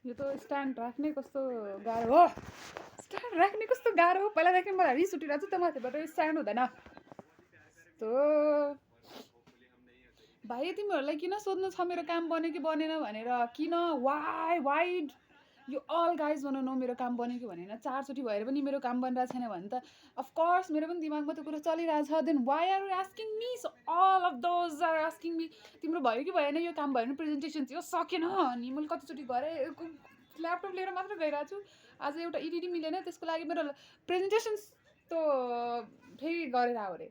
यो त स्ट्यान्ड राख्ने कस्तो गाह्रो हो। स्ट्यान्ड राख्ने कस्तो गाह्रो हो। पहिलादेखि मलाई रिस उठिरहेको छ त माथिबाट स्ट्यान्ड हुँदैन। तो भाइ तिमीहरूलाई किन सोध्नु छ मेरो काम बन्यो कि बनेन भनेर? किन वाइ यो अल गाइज भन न मेरो काम बन्यो कि भनेन। 4 चोटि भएर पनि मेरो काम बनिरहेको छैन भने त अफकोर्स मेरो पनि दिमागमा त्यो कुरो चलिरहेछ। Then why are you asking me? So all of those are asking me तिम्रो भयो कि भएन यो काम? भएन प्रेजेन्टेसन थियो सकेन। अनि मैले कतिचोटि गरेँ, ल्यापटप लिएर मात्र गइरहेको छु। आज एउटा इडिडी मिलेन, त्यसको लागि मेरो प्रेजेन्टेसन त फेरि गरेर आऊ अरे।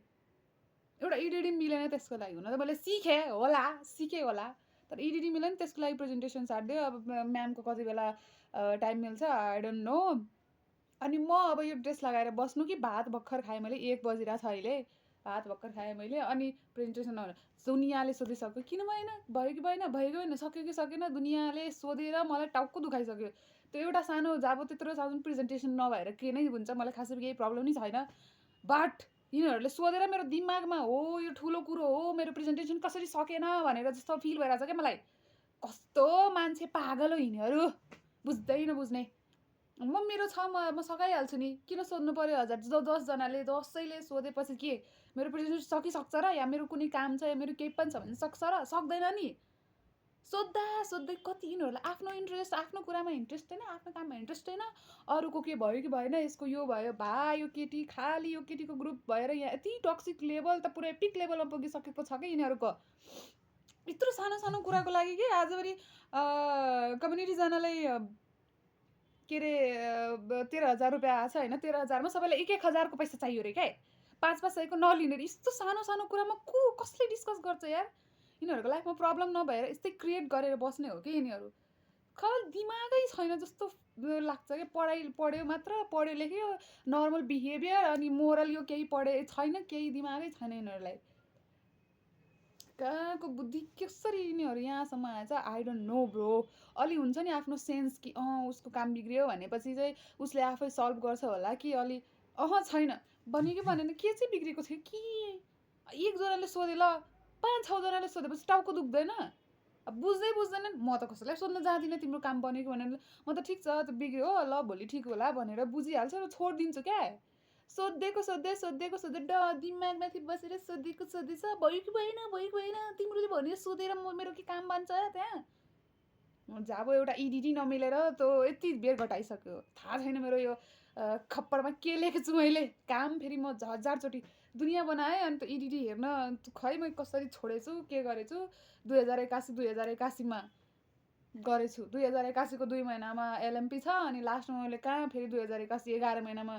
एउटा इडिडी मिलेन त्यसको लागि। हुन त मैले सिकेँ होला, तर इडिडी मिलेन त्यसको लागि प्रेजेन्टेसन साटिदियो। अब म्यामको कति बेला टाइम मिल्छ आई डोन्ट नो। अनि म अब यो ड्रेस लगाएर बस्नु कि? भात भर्खर खाएँ मैले, 1 बजिरहेछ अहिले। भात भर्खर खाएँ मैले। अनि प्रेजेन्टेसन दुनियाँले सोधिसक्यो किन भएन, भयो कि भएन, सक्यो कि सकेन, दुनियाँले सोधेर मलाई टाउको दुखाइसक्यो। त्यो एउटा सानो जाबो त्यत्रो सानो प्रेजेन्टेसन नभएर के नै हुन्छ, मलाई खासै केही प्रब्लम नै छैन। बट यिनीहरूले सोधेर मेरो दिमागमा हो यो ठुलो कुरो हो, मेरो प्रेजेन्टेसन कसरी सकेन भनेर जस्तो फिल भइरहेछ क्या मलाई। कस्तो मान्छे पागल हो यिनीहरू, बुझ्दै नबुझ्ने। म मेरो छ म सघाइहाल्छु नि, किन सोध्नु पर्यो? 1000 10जनाले सोधेपछि के मेरो प्रेजेन्टेसन सकिसक्छ र? या मेरो कुनै काम छ या मेरो केही पनि छ भने सक्छ र? सक्दैन नि। सोध्दै कति यिनीहरूलाई आफ्नो इन्ट्रेस्ट, आफ्नो कुरामा इन्ट्रेस्ट छैन, आफ्नो काममा इन्ट्रेस्ट छैन। अरूको के भयो कि भएन, यसको यो भयो, यो केटी खालि यो केटीको ग्रुप भएर यहाँ यति टक्सिक लेभल त पुरै पिक लेभलमा पुगिसकेको छ क्या यिनीहरूको। यत्रो सानो सानो कुराको लागि के आजभरि कम्युनिटी जानलाई के अरे 13,000 रुपियाँ आएको छ होइन, 13,000मा सबैलाई 1,000को पैसा चाहियो अरे क्या। 500 नलिने रे। यस्तो सानो सानो कुरामा कसले डिस्कस गर्छ यार? यिनीहरूको लाइफमा प्रब्लम नभएर यस्तै क्रिएट गरेर बस्ने हो कि यिनीहरू। खालि दिमागै छैन जस्तो लाग्छ क्या। पढ्यो मात्र, पढ्यो लेख्यो, नर्मल बिहेभियर अनि मोरल यो केही छैन, केही दिमागै छैन यिनीहरूलाई। कहाँको बुद्धि कसरी यिनीहरू यहाँसम्म आएछ आई डोन्ट नो ब्रो। अलि हुन्छ नि आफ्नो सेन्स कि उसको काम बिग्रियो भनेपछि चाहिँ उसले आफै सल्भ गर्छ होला कि अलि छैन। बन्यो कि बनेन, के चाहिँ बिग्रेको थियो कि? 1जनाले सोधे ल, 5-6जनाले सोधेपछि टाउको दुख्दैन? अब बुझ्दैनन्। म त कसैलाई सोध्न जाँदिनँ तिम्रो काम बन्यो कि भनेर। म त ठिक छ त्यो बिग्रियो हो, ल भोलि ठिक होला भनेर बुझिहाल्छ र छोडिदिन्छु क्या। सोधेको दिमागमाथि बसेर सोधेको भयो कि भएन तिमीले भने सोधेर मेरो के काम बन्छ त्यहाँ? जाबो एउटा इडिडी नमिलेर त्यो यति बेर घटाइसक्यो। थाहा छैन मेरो यो खप्परमा के लेखेछु मैले। काम फेरि म 1000 चोटि दुनियाँ बनाएँ अनि त्यो इडिडी हेर्न खै मैले कसरी छोडेछु, के गरेछु। 2081मा गरेछु। 2081को 2 महिनामा एलएमपी छ अनि लास्टमा मैले कहाँ फेरि 2081 11 महिनामा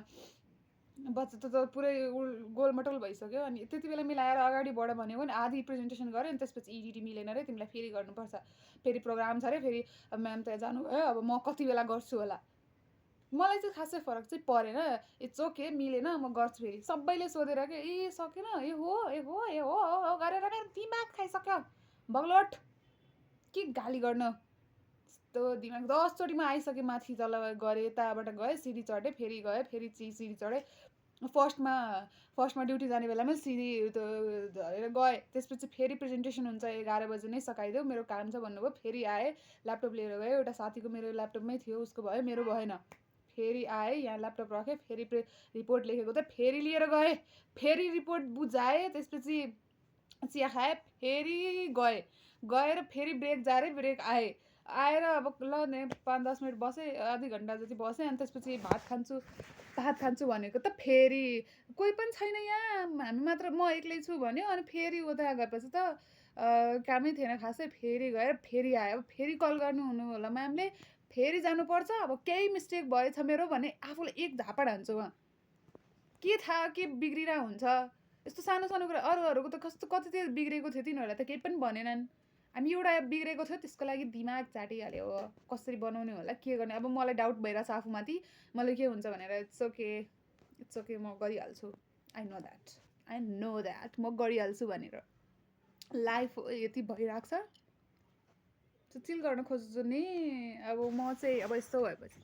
बच्चा त पुरै गोलमटोल भइसक्यो। अनि त्यति बेला मिलाएर अगाडि बढ भनेको नि आधी प्रेजेन्टेसन गरेँ अनि त्यसपछि इडिडी मिलेन रे, तिमीलाई फेरि गर्नुपर्छ, फेरि प्रोग्राम छ अरे, फेरि म्याम त जानुभयो, अब म कति बेला गर्छु होला। मलाई चाहिँ खासै फरक चाहिँ परेन। इट्स ओके, मिलेन म गर्छु फेरि। सबैले सोधेर के सकेन, हो गरेर मेरो दिमाग खाइसक्यो बगलोट। के गाली गर्न यस्तो दिमाग। 10 चोटि म आइसकेँ माथि, तल गरेँ, यताबाट गएँ, सिडी चढेँ, फेरि गएँ, फेरि सिडी चढेँ। फर्स्टमा ड्युटी जाने बेलामा सिडी झरेर गएँ। त्यसपछि फेरि प्रेजेन्टेसन हुन्छ 11 बजे नै सकाइदेऊ, मेरो काम छ भन्नुभयो। फेरि आएँ, ल्यापटप लिएर गएँ। एउटा साथीको मेरो ल्यापटपमै थियो, उसको भयो, मेरो भएन। फेरि आएँ, यहाँ ल्यापटप राखेँ, फेरि रिपोर्ट लेखेको त फेरि लिएर गएँ, फेरि रिपोर्ट बुझाएँ। त्यसपछि चिया खाएँ, फेरि गएर फेरि ब्रेक जारेँ, ब्रेक आएर अब ल 5-10 मिनट बसेँ, आधी घन्टा जति बसेँ। अनि त्यसपछि भात खान्छु भनेको त फेरि कोही पनि छैन यहाँ, हामी मात्र, म एक्लै छु भन्यो। अनि फेरि उता गएपछि त कामै थिएन खासै। फेरि गएर फेरि आयो, फेरि कल गर्नु हुनु होला म्यामले, फेरि जानुपर्छ। अब केही मिस्टेक भएछ मेरो भने आफूले एक झापड हान्छु उहाँ। के थाहा के बिग्रिरहेको हुन्छ यस्तो सानो सानो कुरा। अरूहरूको त कस्तो कति चाहिँ बिग्रेको थियो, तिनीहरूलाई त केही पनि भनेनन्। हामी एउटा बिग्रेको थियो, त्यसको लागि दिमाग चाटिहाल्यो। कसरी बनाउने होला, के गर्ने। अब मलाई डाउट भइरहेछ आफूमाथि, मलाई के हुन्छ भनेर। इट्स ओके म गरिहाल्छु। आई नो द्याट म गरिहाल्छु भनेर। लाइफ यति भइरहेको छ, चिल गर्न खोज्छु नि। अब म चाहिँ अब यस्तो भएपछि